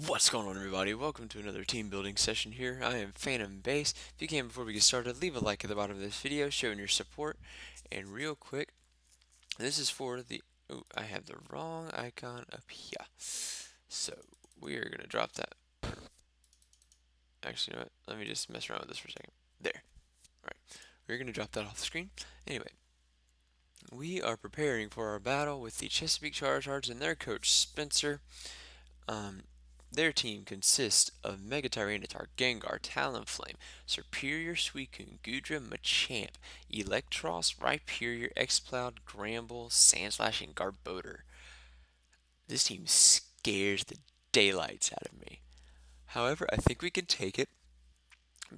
What's going on, everybody? Welcome to another team building session here. I am Phantombass. If you can, before we get started, leave a like at the bottom of this video showing your support. And real quick, this is for the... Oh, I have the wrong icon up here. So, we are going to drop that. Actually, you know what? Let me just mess around with this for a second. There. Alright. We're going to drop that off the screen. Anyway, we are preparing for our battle with the Chesapeake Charizards and their coach, Spencer. Um, their team consists of Mega Tyranitar, Gengar, Talonflame, Superior Suicune, Goodra, Machamp, Electros, Rhyperior, Exploud, Gramble, Sandslash, and Garbodor. This team scares the daylights out of me. However, I think we can take it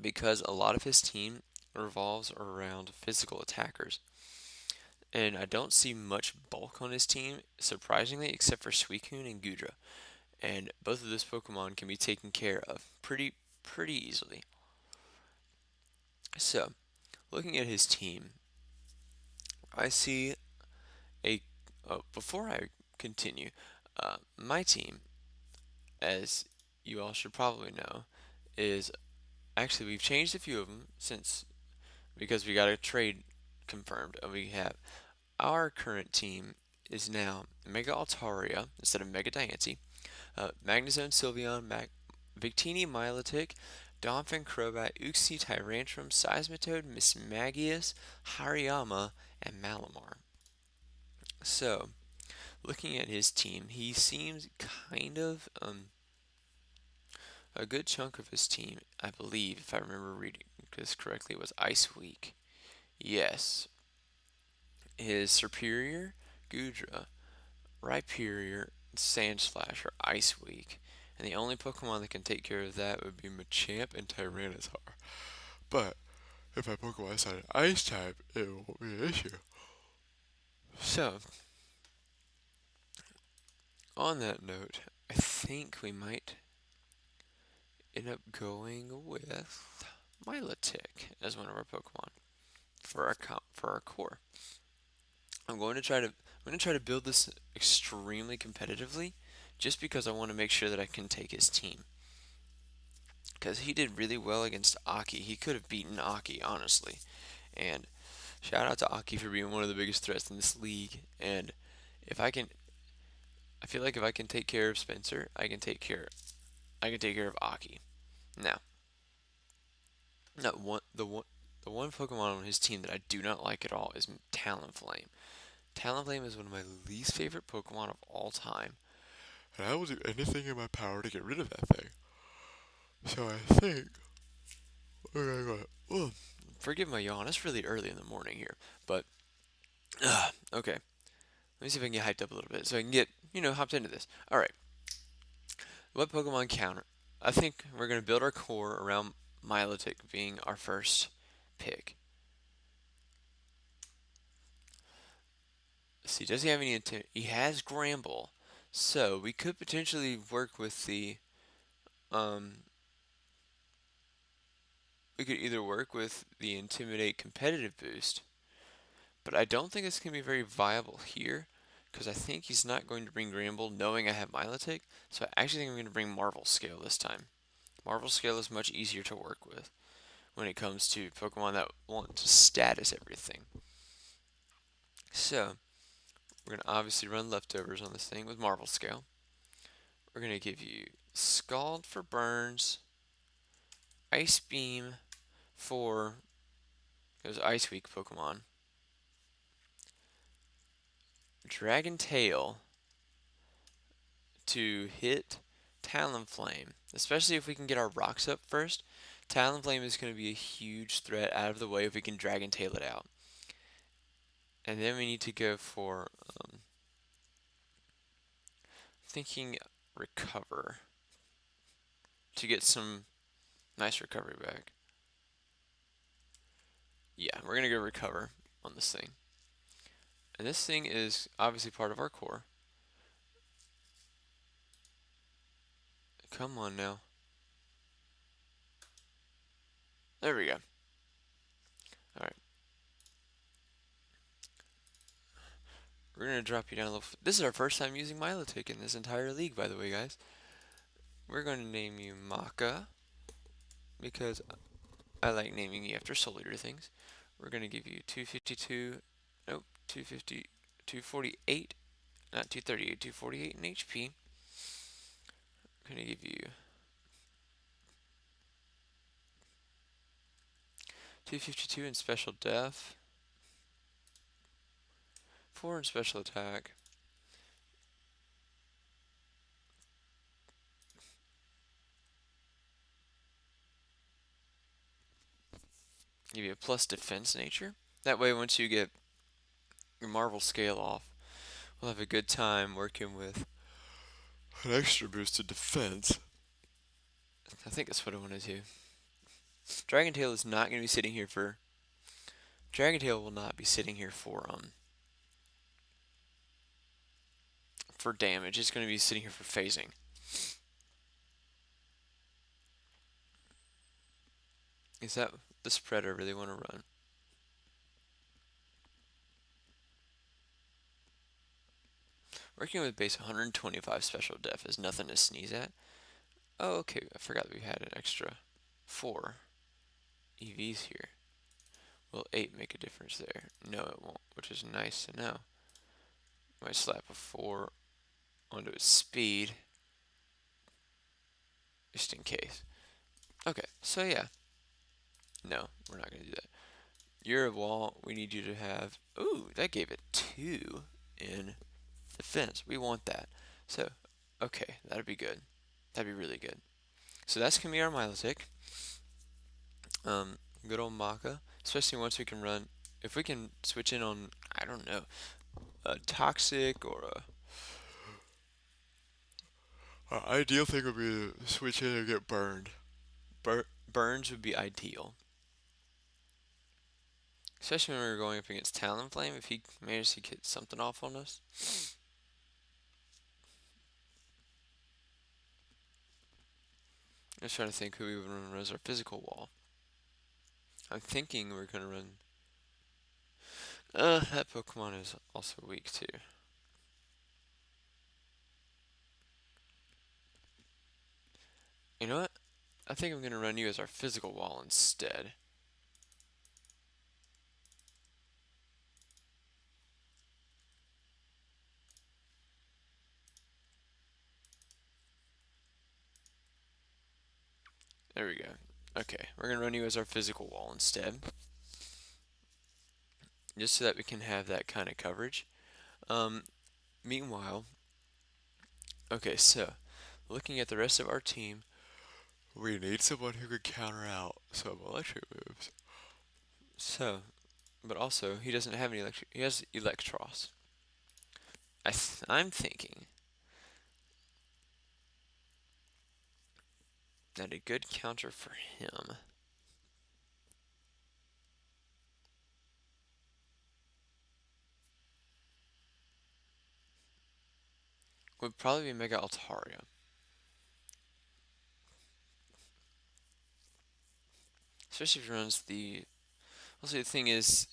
because a lot of his team revolves around physical attackers. And I don't see much bulk on his team, surprisingly, except for Suicune and Goodra. And both of those Pokemon can be taken care of pretty easily. So, looking at his team, I see a. Oh, before I continue, my team, as you all should probably know, is actually we've changed a few of them since because we got a trade confirmed, and we have our current team is now Mega Altaria instead of Mega Diancie, Magnezone, Sylveon, Victini, Milotic, Donphin, Crobat, Uxie, Tyrantrum, Seismitoad, Mismagius, Hariyama, and Malamar. So, looking at his team, he seems kind of a good chunk of his team, I believe, if I remember reading this correctly, was Ice Weak. Yes, his superior, Gudra, Rhyperior, and Sandslash are Ice Weak, and the only Pokemon that can take care of that would be Machamp and Tyranitar. But if my Pokemon is an Ice type, it won't be an issue. So, on that note, I think we might end up going with Milotic as one of our Pokemon for our core. I'm going to try to build this extremely competitively, just because I want to make sure that I can take his team. Because he did really well against Aki. He could have beaten Aki, honestly. And shout out to Aki for being one of the biggest threats in this league. And if I can, I feel like if I can take care of Spencer, I can take care of Aki. Now, not one, the one Pokemon on his team that I do not like at all is Talonflame. Talonflame is one of my least favorite Pokemon of all time, and I will do anything in my power to get rid of that thing. So I think we're gonna go. Forgive my yawn. It's really early in the morning here, but okay. Let me see if I can get hyped up a little bit so I can get hopped into this. All right. What Pokemon counter? I think we're gonna build our core around Milotic being our first pick. Let's see, does he have any intent? He has Gramble, so we could potentially work with the um. We could either work with the Intimidate competitive boost, but I don't think it's going to be very viable here because I think he's not going to bring Gramble knowing I have Milotic, so I actually think I'm going to bring Marvel Scale this time. Marvel Scale is much easier to work with when it comes to Pokemon that want to status everything. So, we're going to obviously run leftovers on this thing with Marvel Scale. We're going to give you Scald for burns, Ice Beam for those Ice Weak Pokemon, Dragon Tail to hit Talonflame, especially if we can get our rocks up first. Talonflame is going to be a huge threat out of the way if we can Dragon Tail it out. And then we need to go for, thinking Recover to get some nice recovery back. Yeah, we're going to go Recover on this thing. And this thing is obviously part of our core. Come on now. There we go. Alright. We're going to drop you down a little. This is our first time using Milotic in this entire league, by the way, guys. We're going to name you Maka because I like naming you after Soul Eater things. We're going to give you 252, nope, 250, 248, not 238, 248 in HP. We're going to give you 252 in special def, 4 in special attack, give you a plus defense nature. That way, once you get your Marvel scale off, we'll have a good time working with an extra boost of defense. I think that's what I want to do. Dragon Tail is not going to be sitting here for. Dragon Tail will not be sitting here for damage. It's going to be sitting here for phasing. Is that the spread I really want to run? Working with base 125 special def is nothing to sneeze at. Oh, okay. I forgot that we had an extra 4 EVs here. Will 8 make a difference there? No, it won't, which is nice to know. Might slap a 4 onto its speed, just in case. Okay, so yeah. No, we're not going to do that. You're a wall. We need you to have. Ooh, that gave it 2 in defense. We want that. So, okay, that'd be good. That'd be really good. So that's going to be our Milotic. Good old Maka. Especially once we can run. If we can switch in on, I don't know, a Toxic or a. Our ideal thing would be to switch in and get burned. Burns would be ideal. Especially when we were going up against Talonflame, if he managed to get something off on us. I'm just trying to think who we would run as our physical wall. I'm thinking we're going to run. That Pokemon is also weak too. You know what? I think I'm going to run you as our physical wall instead. There we go. Okay, we're going to run you as our physical wall instead. Just so that we can have that kind of coverage. Meanwhile, okay, so looking at the rest of our team, we need someone who could counter out some electric moves. So, but also he doesn't have any electric. He has Electros. I'm thinking that a good counter for him would probably be Mega Altaria. Especially if he runs the. Also, the thing is,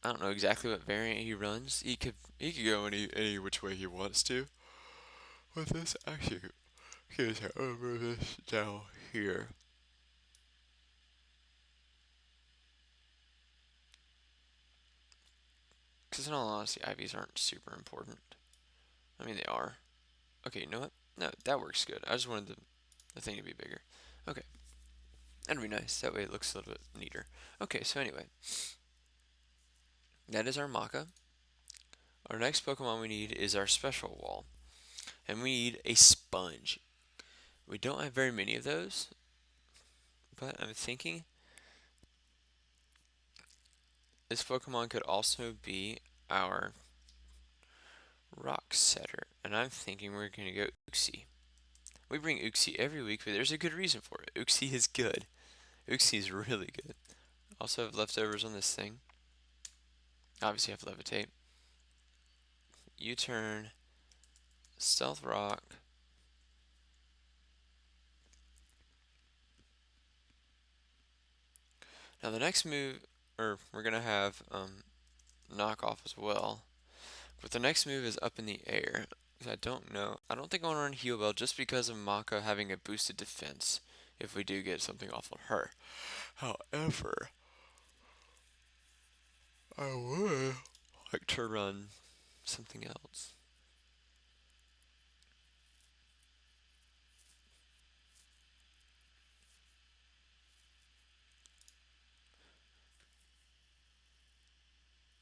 I don't know exactly what variant he runs. He could go any which way he wants to. With this, actually, here's how over this down here. Because in all honesty, IVs aren't super important. I mean, they are. Okay, you know what? No, that works good. I just wanted the thing to be bigger. Okay. That'd be nice. That way it looks a little bit neater. Okay, so anyway. That is our Maka. Our next Pokemon we need is our Special Wall. And we need a Sponge. We don't have very many of those. But I'm thinking this Pokemon could also be our Rock Setter. And I'm thinking we're going to go Uxie. We bring Uxie every week, but there's a good reason for it. Uxie is good. Uxie is really good. Also have leftovers on this thing. Obviously have Levitate. U-turn. Stealth Rock. Now the next move, or we're going to have knockoff as well. But the next move is up in the air. I don't know. I don't think I want to run Heal Bell just because of Maka having a boosted defense if we do get something off of her. However, I would like to run something else.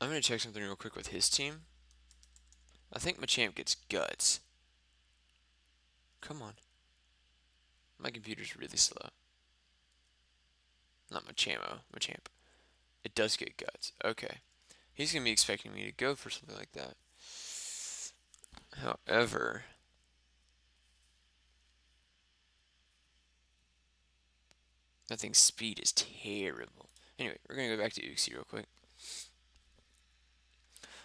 I'm gonna check something real quick with his team. I think Machamp gets Guts. Come on. My computer's really slow. Not Machamp. It does get Guts. Okay. He's gonna be expecting me to go for something like that. However, that thing's speed is terrible. Anyway, we're gonna go back to Uxie real quick.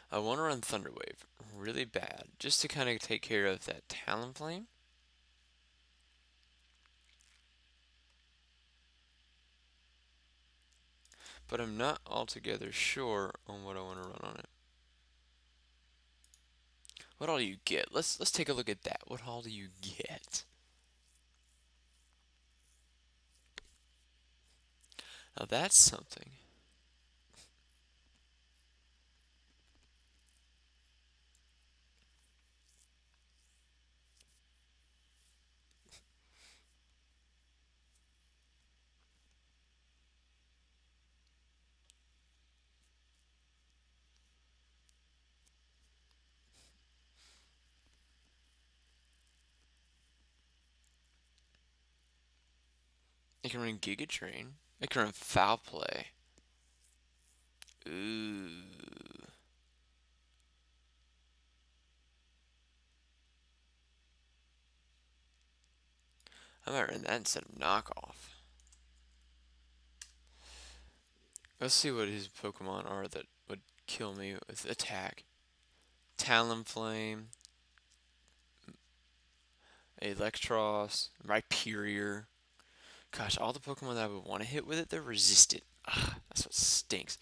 I want to run Thunder Wave really bad, just to kind of take care of that Talonflame. But I'm not altogether sure on what I want to run on it. What all do you get? Let's take a look at that. What all do you get? Now that's something. I can run Giga Drain. I can run Foul Play. Ooh. I might run that instead of Knockoff. Let's see what his Pokemon are that would kill me with attack. Talonflame, Electros, Rhyperior. Gosh, all the Pokemon that I would want to hit with it, they're resistant. Ugh, that's what stinks.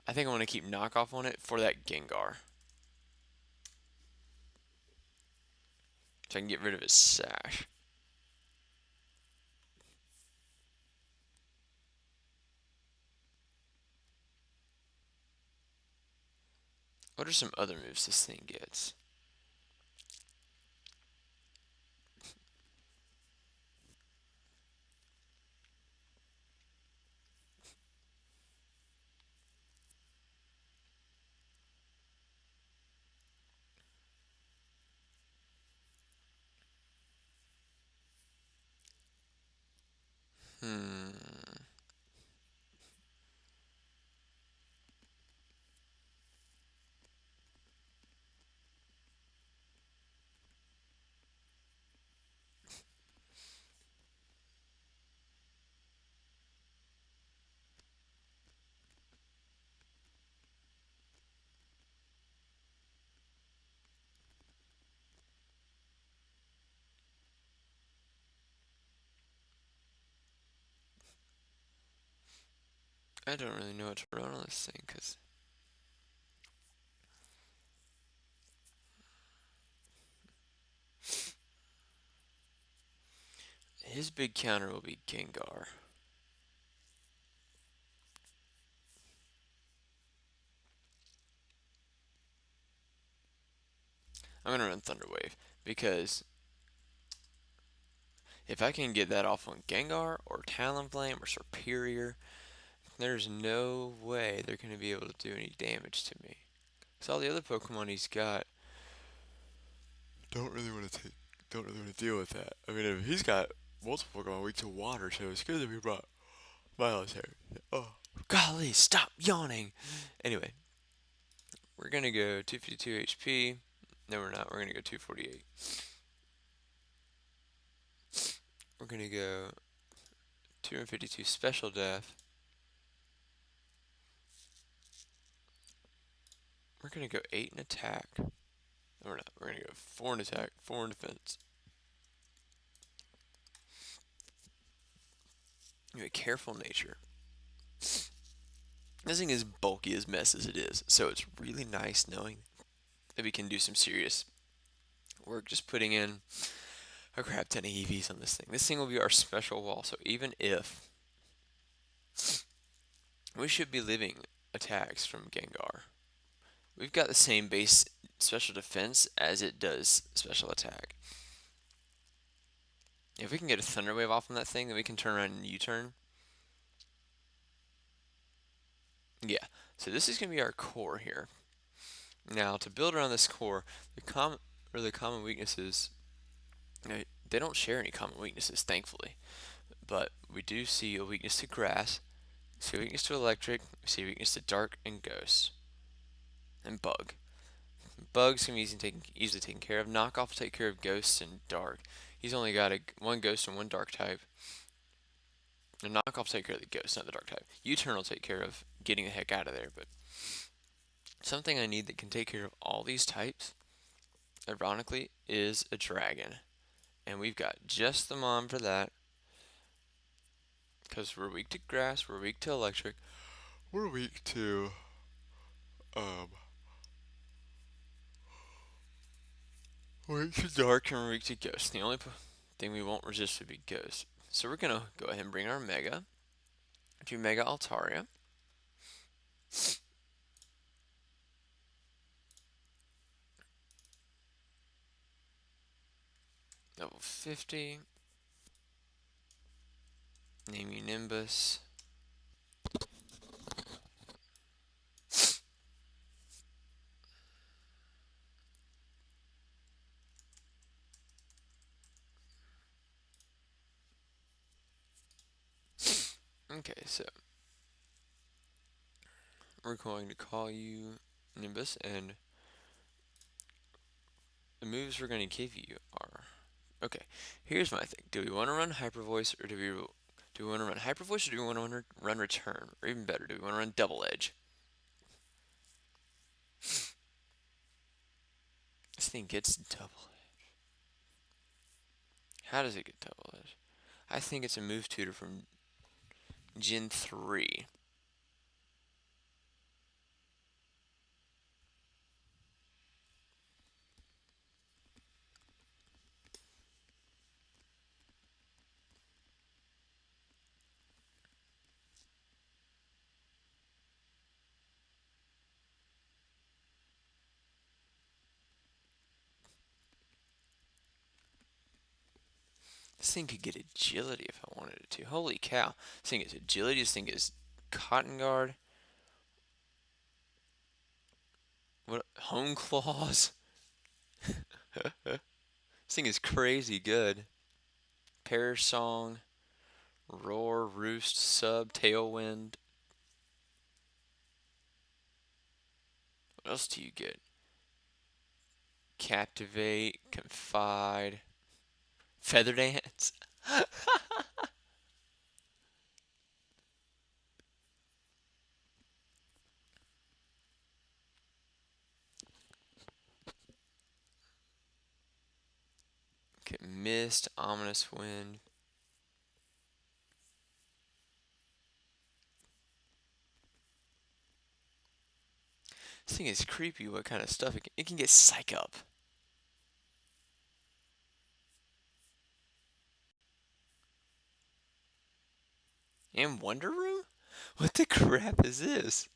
I think I want to keep knockoff on it for that Gengar. So I can get rid of his sash. What are some other moves this thing gets? Hmm. I don't really know what to run on this thing because his big counter will be Gengar. I'm gonna run Thunder Wave because if I can get that off on Gengar or Talonflame or Superior, there's no way they're gonna be able to do any damage to me. So all the other Pokemon he's got don't really want to deal with that. I mean, if he's got multiple Pokemon weak to water, so it's good that we brought Miles here. Oh, golly, stop yawning. Anyway, we're gonna go 252 HP. No, we're not. We're gonna go 248. We're gonna go 252 Special Death. We're gonna go 8 in attack. No, we're not. We're gonna go 4 in attack, 4 in defense. Anyway, Careful Nature. This thing is bulky as mess as it is, so it's really nice knowing that we can do some serious We're just putting in a crap ton of EVs on this thing. This thing will be our special wall, so even if we should be living attacks from Gengar, we've got the same base special defense as it does special attack. If we can get a Thunder Wave off on that thing, then we can turn around and U-turn. Yeah, so this is going to be our core here. Now, to build around this core, the common weaknesses, they don't share any common weaknesses, thankfully. But we do see a weakness to grass, we see a weakness to electric, we see a weakness to dark and ghost, and bug. Bugs can be easily taken care of. Knockoff will take care of ghosts and dark. He's only got one ghost and one dark type. And knockoff will take care of the ghost, not the dark type. U-turn will take care of getting the heck out of there. But something I need that can take care of all these types, ironically, is a dragon. And we've got just the mom for that. Because we're weak to grass, we're weak to electric, we're weak to um weak to dark, and we're weak to ghost. The only thing we won't resist would be ghost. So we're gonna go ahead and bring our Mega to Mega Altaria. Level 50. Name you Nimbus. Okay, so we're going to call you Nimbus, and the moves we're going to give you are... Okay, here's my thing. Do we want to run Hyper Voice, or do we want to run Hyper Voice, or do we want to run Return? Or even better, do we want to run Double Edge? This thing gets Double Edge. How does it get Double Edge? I think it's a move tutor from Gen 3. This thing could get agility if I wanted it to. Holy cow. This thing is agility. This thing is Cotton Guard. What? Home Claws. This thing is crazy good. Perish Song. Roar, Roost, Sub, Tailwind. What else do you get? Captivate, Confide, Feather Dance. Okay, Mist, Ominous Wind. This thing is creepy what kind of stuff it can get Psych Up. And Wonder Room? What the crap is this?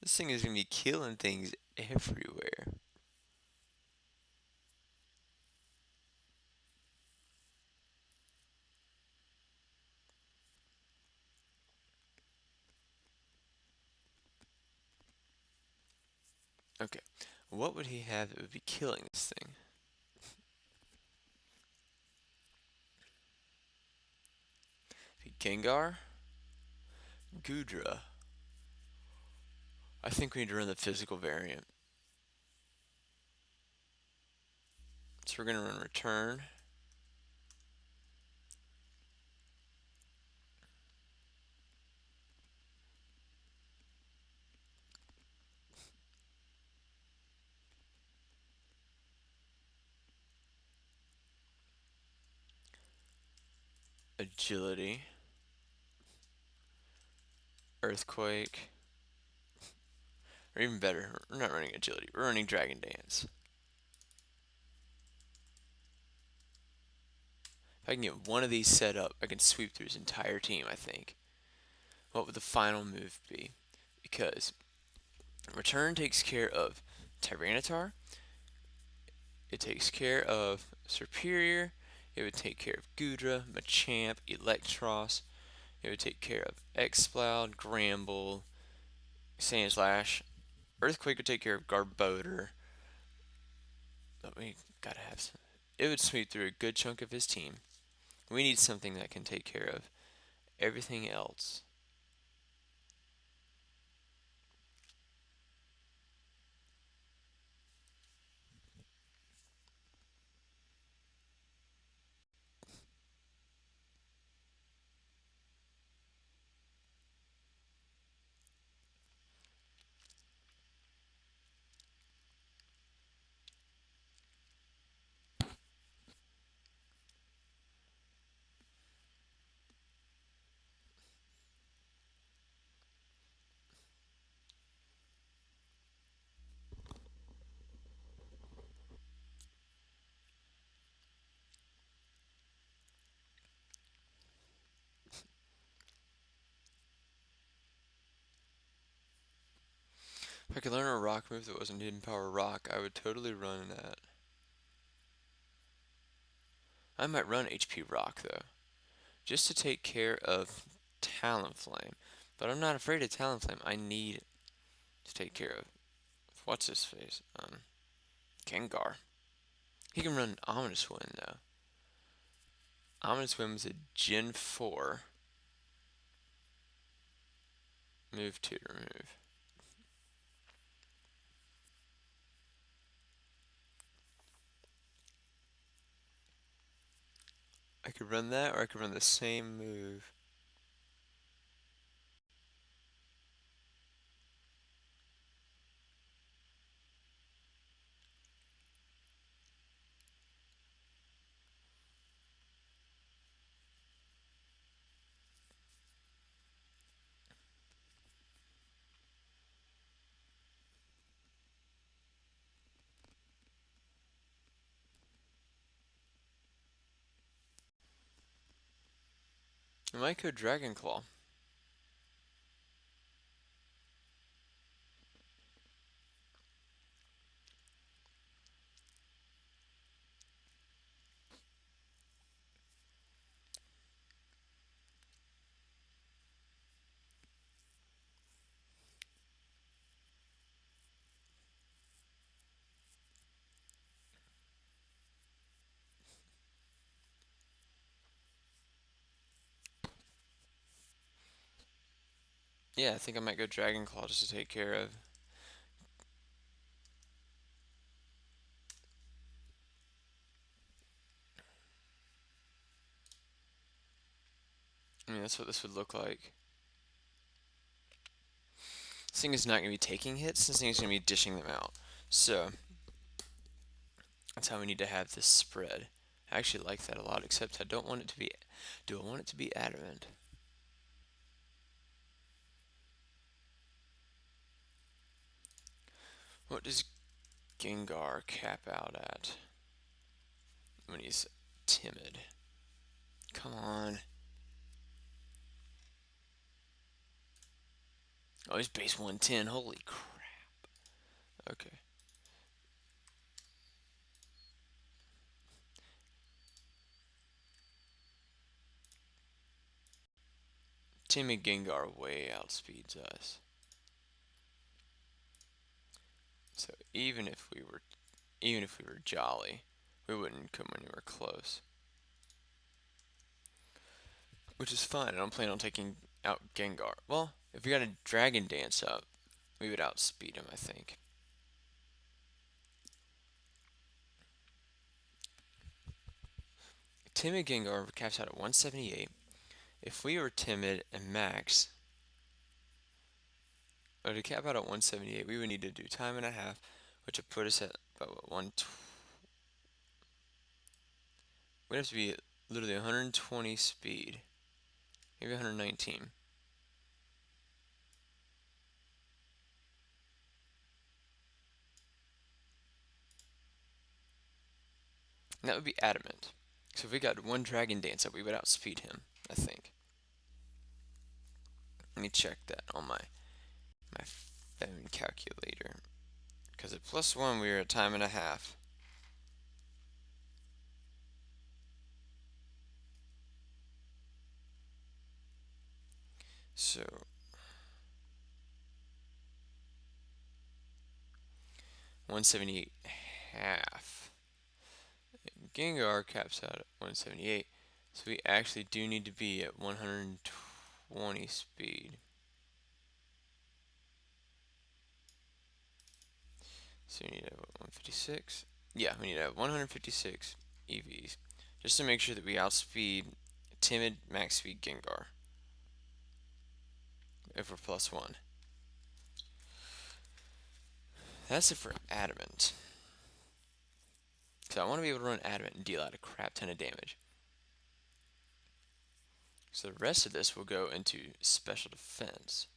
This thing is gonna be killing things everywhere. Okay, what would he have that would be killing this thing? Gengar? Gudra. I think we need to run the physical variant. So we're gonna run Return. Agility. Earthquake. Or even better, we're not running Agility, we're running Dragon Dance. If I can get one of these set up, I can sweep through his entire team, I think. What would the final move be? Because return takes care of Tyranitar, it takes care of Superior, it would take care of Gudra, Machamp, Electros, it would take care of Exploud, Gramble, Sandslash, Earthquake would take care of Garbodor. But we gotta have some. It would sweep through a good chunk of his team. We need something that can take care of everything else. If I could learn a rock move that wasn't hidden power rock, I would totally run that. I might run HP rock though, just to take care of Talonflame. But I'm not afraid of Talonflame. I need to take care of what's his face? Gengar. He can run Ominous Wind though. Ominous Wind was a Gen 4 move to remove. I could run that, or I could run the same move. I might go Dragon Claw. Yeah, I think I might go Dragon Claw just to take care of. I mean, that's what this would look like. This thing is not going to be taking hits, this thing is going to be dishing them out. So, that's how we need to have this spread. I actually like that a lot, except I don't want it to be... Do I want it to be adamant? What does Gengar cap out at when he's timid? Come on. Oh, he's base 110. Holy crap. Okay. Timid Gengar way outspeeds us. So even if we were jolly, we wouldn't come anywhere close. Which is fine. I don't plan on taking out Gengar. Well, if we got a Dragon Dance up, we would outspeed him, I think. Timid Gengar caps out at 178. If we were timid and max, or to cap out at 178, we would need to do time and a half, which would put us at about what, 120. We'd have to be literally 120 speed, maybe 119. And that would be adamant. So if we got one Dragon Dance up, we would outspeed him, I think. Let me check that on my phone calculator. Because at +1, we were at time and a half. So 178 half. Gengar caps out at 178. So we actually do need to be at 120 speed. So we need to have 156. Yeah, we need to have 156 EVs. Just to make sure that we outspeed timid max speed Gengar. If we're +1. That's it for Adamant. So I want to be able to run Adamant and deal out a crap ton of damage. So the rest of this will go into special defense.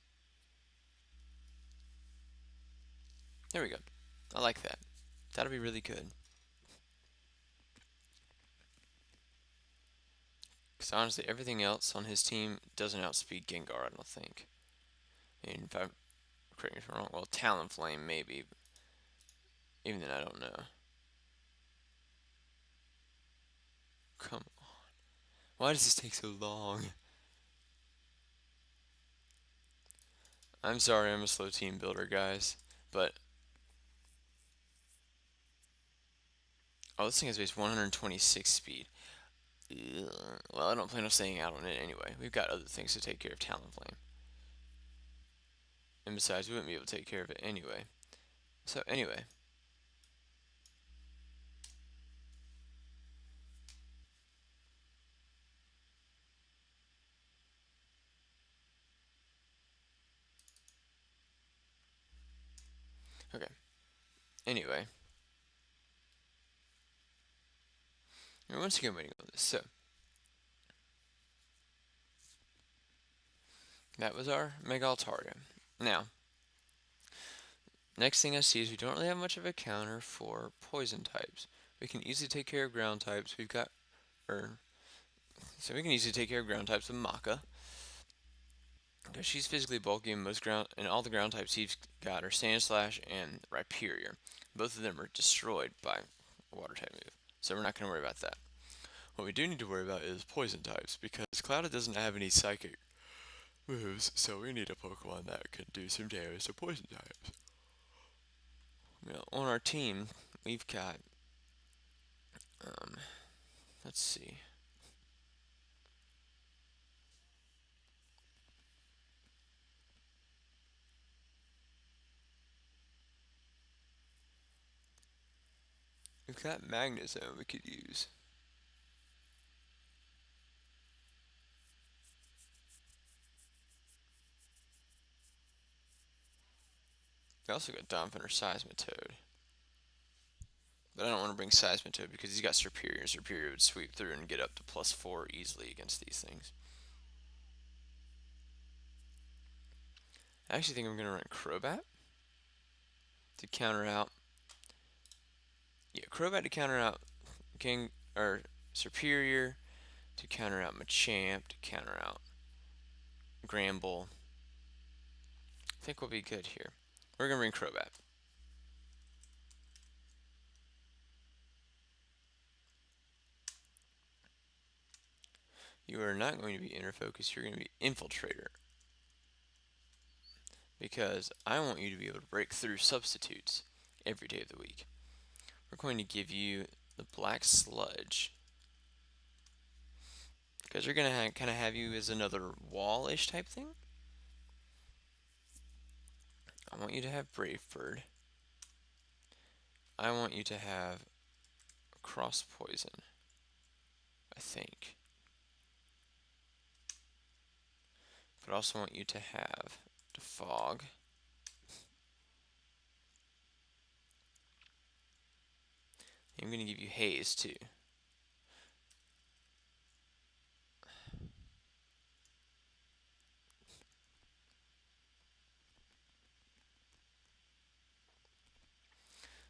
There we go. I like that. That'll be really good. Because honestly, everything else on his team doesn't outspeed Gengar, I don't think. And if I'm correct me if I'm wrong, well, Talonflame maybe. Even then, I don't know. Come on. Why does this take so long? I'm sorry, I'm a slow team builder, guys. But, oh, this thing has base 126 speed. Ugh. Well, I don't plan on staying out on it anyway. We've got other things to take care of Talonflame. And besides, we wouldn't be able to take care of it anyway. So, anyway. Okay. Anyway. And once again, waiting on this. So, that was our Mega Altaria. Now, next thing I see is we don't really have much of a counter for poison types. We can easily take care of ground types. We've got, so we can easily take care of ground types with Maka. Because she's physically bulky and all the ground types he's got are Sandslash and Rhyperior. Both of them are destroyed by a water type move. So we're not going to worry about that. What we do need to worry about is poison types, because Clouded doesn't have any psychic moves, so we need a Pokemon that can do some damage to poison types. Now, on our team, we've got, let's see. We've got Magnezone we could use. We also got Donphin or Seismitoad. But I don't want to bring Seismitoad because he's got Superior, and Superior would sweep through and get up to +4 easily against these things. I actually think I'm going to run Crobat to counter out. Yeah, Crobat to counter out King or Superior, to counter out Machamp, to counter out Gramble. I think we'll be good here. We're going to bring Crobat. You are not going to be Inner Focus, you're going to be Infiltrator. Because I want you to be able to break through substitutes every day of the week. We're going to give you the Black Sludge. Because we're going to kind of have you as another wall-ish type thing. I want you to have Brave Bird. I want you to have Cross Poison, I think. But I also want you to have Defog. I'm going to give you Haze too.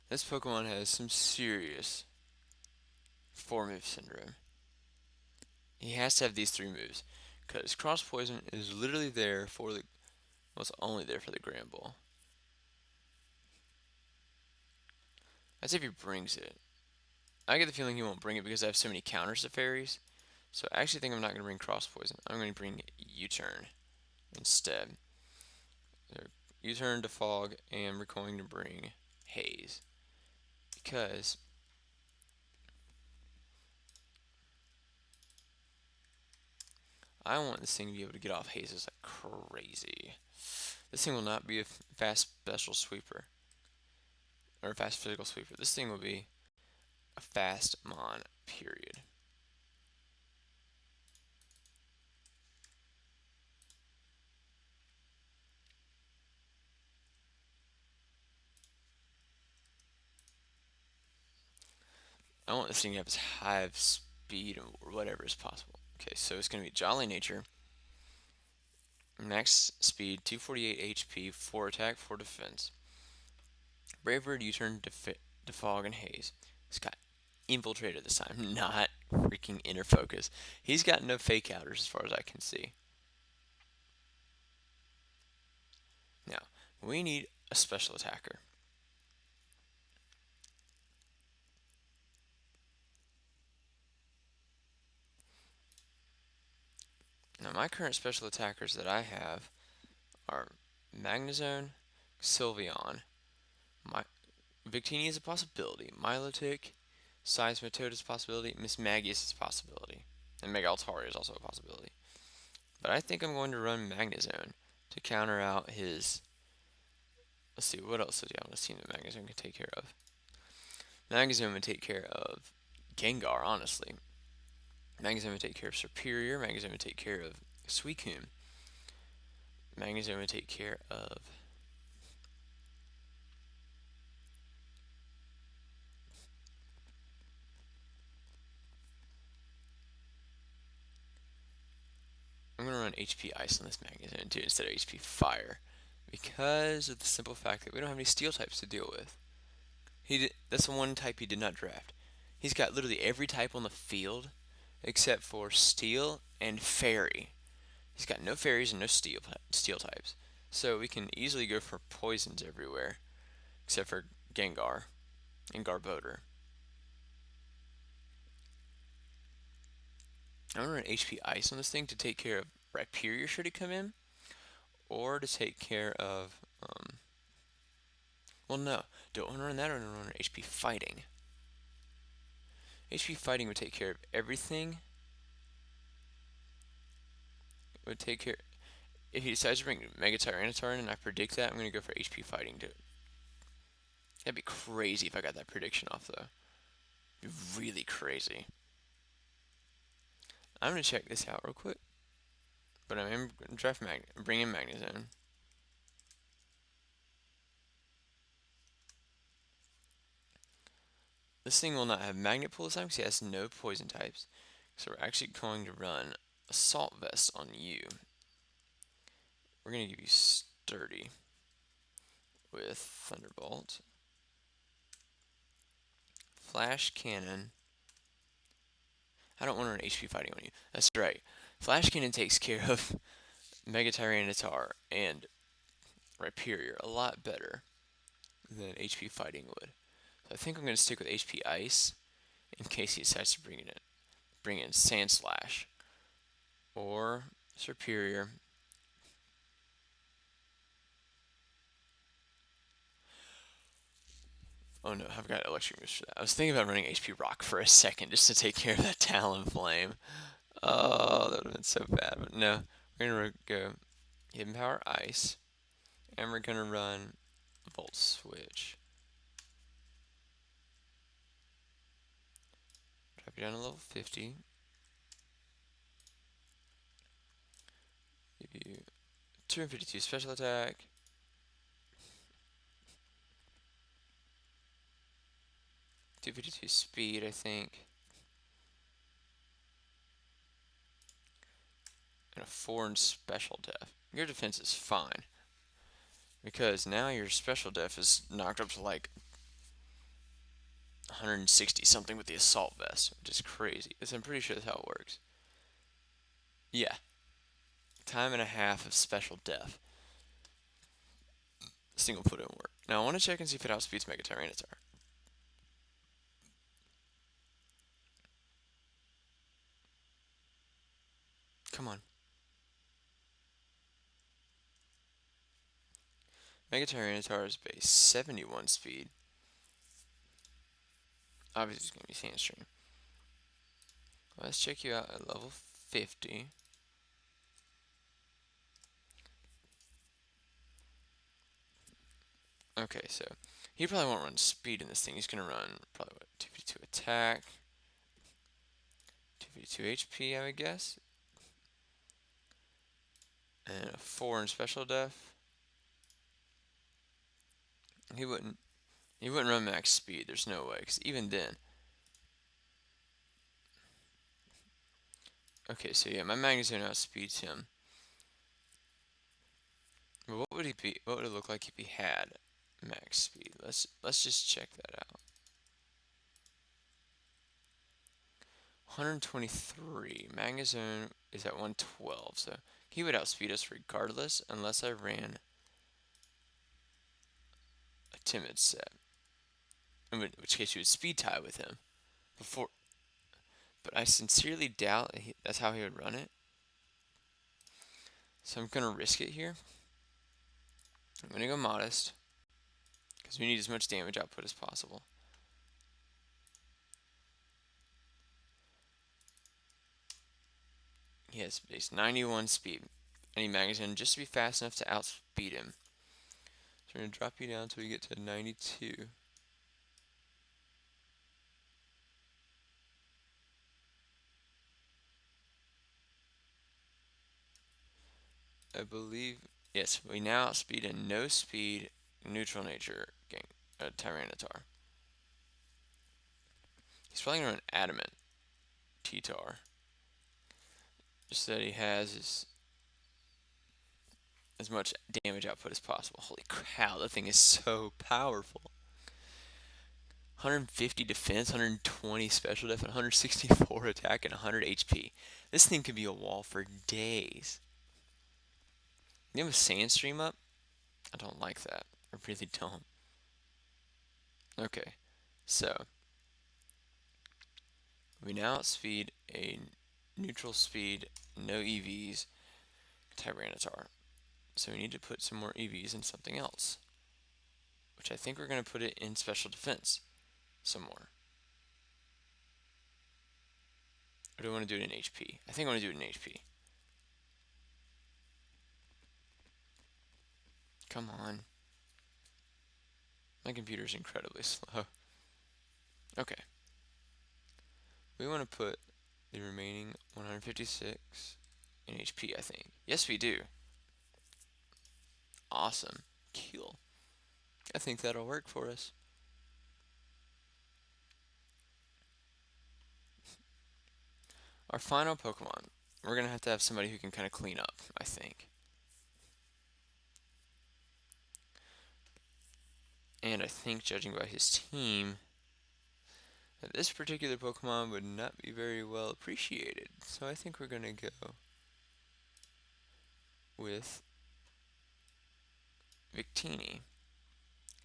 This Pokemon has some serious 4-move syndrome. He has to have these three moves. Because Cross Poison is literally there for the, well, it's only there for the Grand Ball. That's if he brings it. I get the feeling he won't bring it because I have so many counters to fairies. So I actually think I'm not going to bring Cross Poison. I'm going to bring U-Turn instead. So U-Turn to Fog, and we're going to bring Haze. Because I want this thing to be able to get off hazes like crazy. This thing will not be a fast special sweeper or a fast physical sweeper. This thing will be a fast mon, period. I want this thing to have as high of speed or whatever as possible. Okay, so it's going to be Jolly Nature, max speed, 248 HP, 4 attack, 4 defense. Brave Bird, U-Turn, Defog, and Haze. It's got Infiltrator this time, not freaking Inner Focus. He's got no fake outers as far as I can see. Now, we need a special attacker. Now, my current special attackers that I have are Magnezone, Sylveon, my Victini is a possibility, Milotic, Seismitoad is a possibility, Miss Magius is a possibility, and Mega Altaria is also a possibility. But I think I'm going to run Magnezone to counter out his. Let's see, what else does he have on his team that Magnezone can take care of? Magnezone would take care of Gengar, honestly. Magnezone would take care of Superior. Magnezone would take care of Suicune. Magnezone would take care of. I'm going to run HP Ice on this Magnezone too instead of HP Fire. Because of the simple fact that we don't have any Steel types to deal with. That's the one type he did not draft. He's got literally every type on the field except for Steel and Fairy. He's got no Fairies and no Steel types. So we can easily go for poisons everywhere except for Gengar and Garbodor. I'm going to run HP Ice on this thing to take care of Rhyperior should he come in, or to take care of, well, no, don't want to run that, or I want to run HP Fighting. HP Fighting would take care of everything. It would take care, if he decides to bring Mega Tyranitar in and I predict that, I'm going to go for HP Fighting too. That'd be crazy if I got that prediction off, though. It'd be really crazy. I'm going to check this out real quick. But I'm going to draft bring in Magnezone. This thing will not have Magnet Pull this time because he has no poison types. So we're actually going to run Assault Vest on you. We're going to give you Sturdy with Thunderbolt. Flash Cannon. I don't want to run HP Fighting on you. That's right. Flash Cannon takes care of Mega Tyranitar and Rhyperior a lot better than HP Fighting would. So I think I'm going to stick with HP Ice in case he decides to bring in Sand Slash or Superior. Oh no, I've got electric moves for that. I was thinking about running HP Rock for a second just to take care of that Talonflame. Oh, that would have been so bad, but no. We're gonna go Hidden Power Ice, and we're gonna run Volt Switch. Drop you down to level 50. Give you 252 special attack. 252 speed, I think. And a 4 in special def. Your defense is fine. Because now your special def is knocked up to like 160 something with the assault vest, which is crazy. Because I'm pretty sure that's how it works. Yeah, time and a half of special def. This thing will put it in work. Now I want to check and see if it outspeeds Mega Tyranitar. Come on. Mega Tyranitar is base 71 speed. Obviously it's going to be Sandstream. Let's check you out at level 50. Okay, so he probably won't run speed in this thing. He's going to run probably what, 252 attack, 252 HP, I would guess, and a 4 in special def. He wouldn't run max speed. There's no way, because even then. Okay, so yeah, my Magnezone outspeeds him. But what would he be? What would it look like if he had max speed? Let's just check that out. 123. Magnezone is at 112, so he would outspeed us regardless, unless I ran a timid set. In which case you would speed tie with him before. But I sincerely doubt that's how he would run it. So I'm gonna risk it here. I'm gonna go modest because we need as much damage output as possible. He has base 91 speed. I need Magnezone just to be fast enough to outspeed him. So we're gonna drop you down until we get to 92. I believe, yes, we now outspeed a no speed, neutral nature Tyranitar. He's probably gonna run Adamant T-Tar. Just that he has as much damage output as possible. Holy cow, that thing is so powerful. 150 defense, 120 special def, 164 attack, and 100 HP. This thing could be a wall for days. You have a Sandstream up? I don't like that. I really don't. Okay, so we now outspeed a neutral speed, no EVs, Tyranitar. So we need to put some more EVs in something else, which I think we're going to put it in special defense some more. Or do I want to do it in HP? I think I want to do it in HP. Come on. My computer's incredibly slow. Okay. We want to put the remaining 156 in HP, I think. Yes, we do. Awesome. Cool. I think that'll work for us. Our final Pokemon. We're going to have somebody who can kind of clean up, I think. And I think, judging by his team, that this particular Pokemon would not be very well appreciated. So I think we're going to go with Victini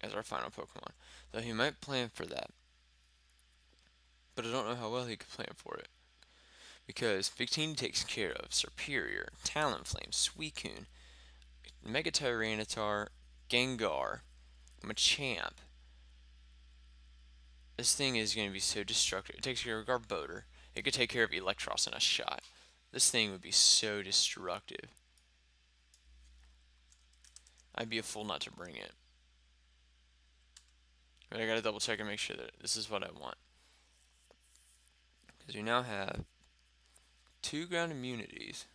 as our final Pokemon. So he might plan for that. But I don't know how well he could plan for it. Because Victini takes care of Serperior, Talonflame, Suicune, Mega Tyranitar, Gengar, Machamp. This thing is going to be so destructive. It takes care of Garbodor. It could take care of Electros in a shot. This thing would be so destructive. I'd be a fool not to bring it. But I gotta double check and make sure that this is what I want. Because we now have 2 ground immunities,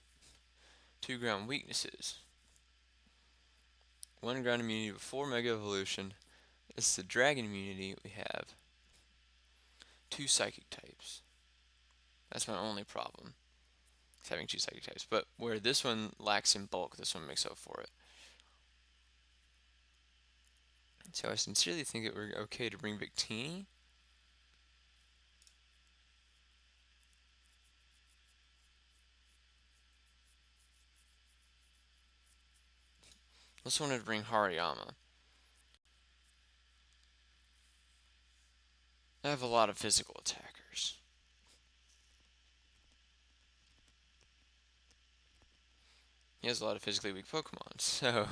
2 ground weaknesses, 1 ground immunity before Mega Evolution. This is the Dragon immunity. We have 2 psychic types. That's my only problem. It's having 2 psychic types. But where this one lacks in bulk, this one makes up for it. So I sincerely think that we're okay to bring Victini. Also wanted to bring Hariyama. I have a lot of physical attackers. He has a lot of physically weak Pokemon, so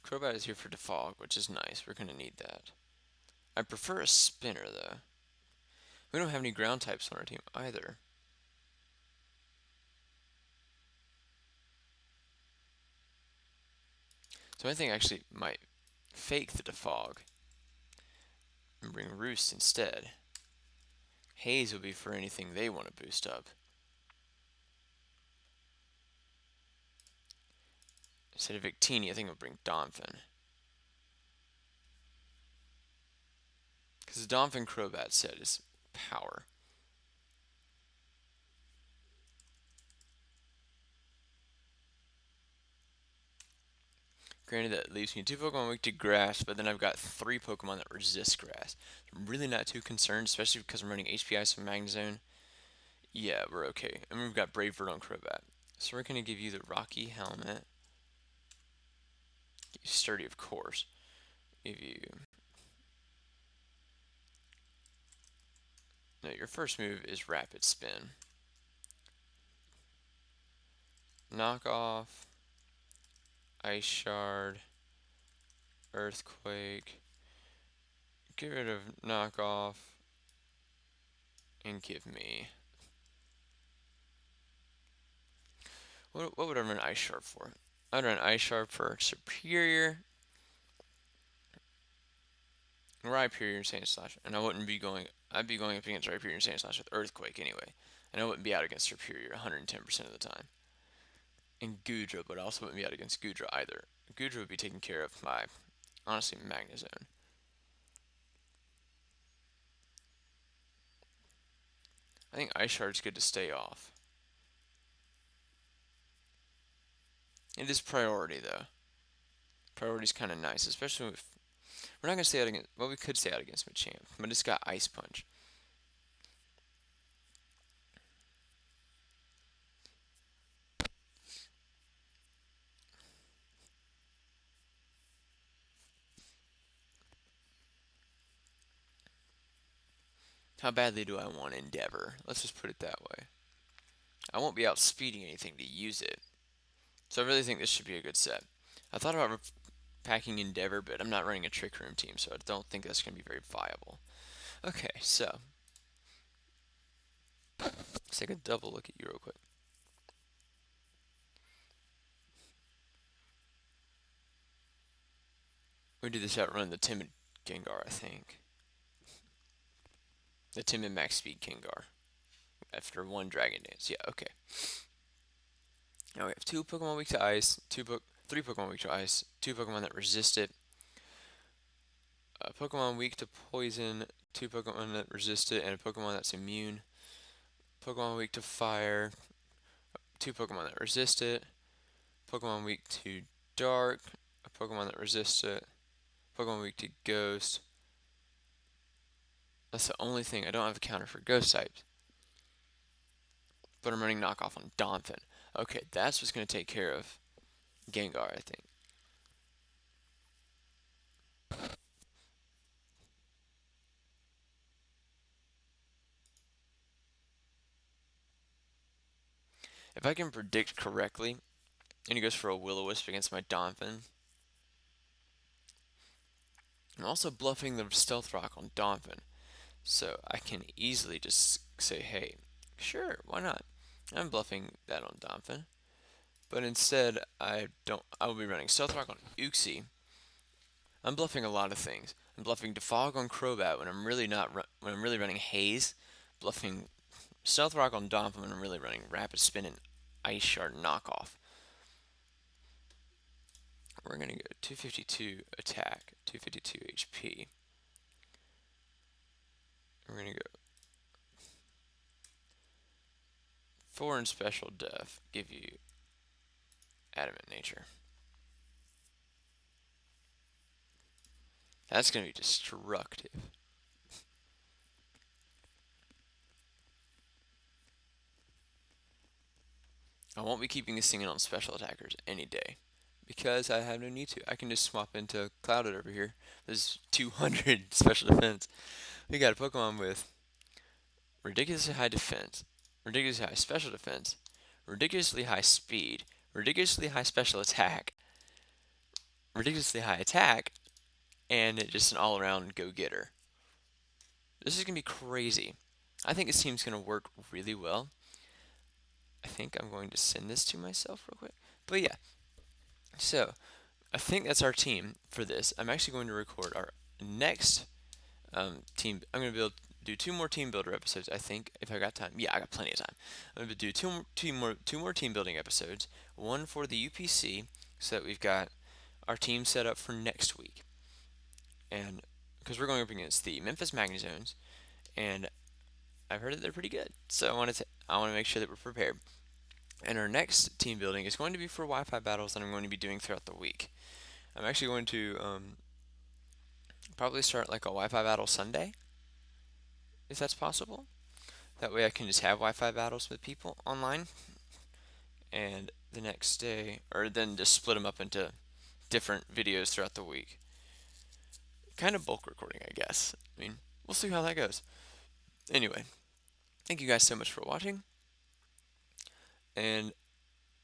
Crobat is here for Defog, which is nice. We're gonna need that. I prefer a spinner though. We don't have any ground types on our team either. So I think I actually might fake the Defog and bring Roost instead. Haze will be for anything they want to boost up. Instead of Victini, I think I'll bring Donphin. Because the Donphin Crobat set is power. Granted, that leaves me 2 Pokemon weak to grass, but then I've got 3 Pokemon that resist grass. I'm really not too concerned, especially because I'm running HP Ice and Magnezone. Yeah, we're okay. And we've got Brave Bird on Crobat. So we're going to give you the Rocky Helmet. Sturdy, of course. Give you... No, your first move is Rapid Spin. Knock off. Ice Shard. Earthquake. Get rid of Knock off. And give me... What would I run Ice Shard for? I'd run Ice Shard for Superior. Rhyperior and Sandslash, and I wouldn't be going. I'd be going up against Rhyperior and Sandslash with Earthquake anyway, and I wouldn't be out against Superior 110% of the time. And Goodra, but I also wouldn't be out against Goodra either. Goodra would be taken care of by, honestly, Magnezone. I think Ice Shard's good to stay off. It is priority though. Priority's kind of nice, especially if we're not gonna stay out against. Well, we could stay out against Machamp, but it's got Ice Punch. How badly do I want Endeavor? Let's just put it that way. I won't be out speeding anything to use it. So I really think this should be a good set. I thought about packing Endeavor, but I'm not running a Trick Room team, so I don't think that's going to be very viable. Okay, so let's take a double look at you real quick. We did this outrun the Timid Gengar, I think. The Timid Max Speed Gengar. After one Dragon Dance. Yeah, okay. Now we have 2 Pokemon weak to Ice, 3 Pokemon weak to Ice, 2 Pokemon that resist it, a Pokemon weak to Poison, 2 Pokemon that resist it, and a Pokemon that's immune. Pokemon weak to Fire, 2 Pokemon that resist it, Pokemon weak to Dark, a Pokemon that resists it, Pokemon weak to Ghost. That's the only thing. I don't have a counter for Ghost types. But I'm running knockoff on Donphin. Okay, that's what's going to take care of Gengar, I think. If I can predict correctly, and he goes for a Will-O-Wisp against my Donphin, I'm also bluffing the Stealth Rock on Donphin. So I can easily just say, hey, sure, why not? I'm bluffing that on Donphin. But instead, I will be running Stealth Rock on Uxie. I'm bluffing a lot of things. I'm bluffing Defog on Crobat when I'm really not when I'm really running Haze. Bluffing Stealth Rock on Donphin when I'm really running Rapid Spin and Ice Shard knockoff. we're gonna go 252 attack, 252 HP. We're gonna go 4 in special def, give you adamant nature. That's gonna be destructive. I won't be keeping this thing in on special attackers any day because I have no need to. I can just swap into Clouded over here. There's 200 special defense. We got a Pokemon with ridiculously high defense, ridiculously high special defense, ridiculously high speed, ridiculously high special attack, ridiculously high attack, and just an all-around go-getter. This is gonna be crazy. I think this team's gonna work really well. I think I'm going to send this to myself real quick. But yeah, so I think that's our team for this. I'm actually going to record our next team. I'm going to do 2 more team builder episodes. I think if I got time. Yeah, I got plenty of time. I'm going to do two more team building episodes. One for the UPC, so that we've got our team set up for next week. And because we're going up against the Memphis Magnezones, and I've heard that they're pretty good. So I want to make sure that we're prepared. And our next team building is going to be for Wi-Fi battles that I'm going to be doing throughout the week. I'm actually going to probably start like a Wi-Fi battle Sunday, if that's possible. That way I can just have Wi-Fi battles with people online, and the next day, or then just split them up into different videos throughout the week. Kind of bulk recording, I guess. I mean, we'll see how that goes. Anyway, thank you guys so much for watching, and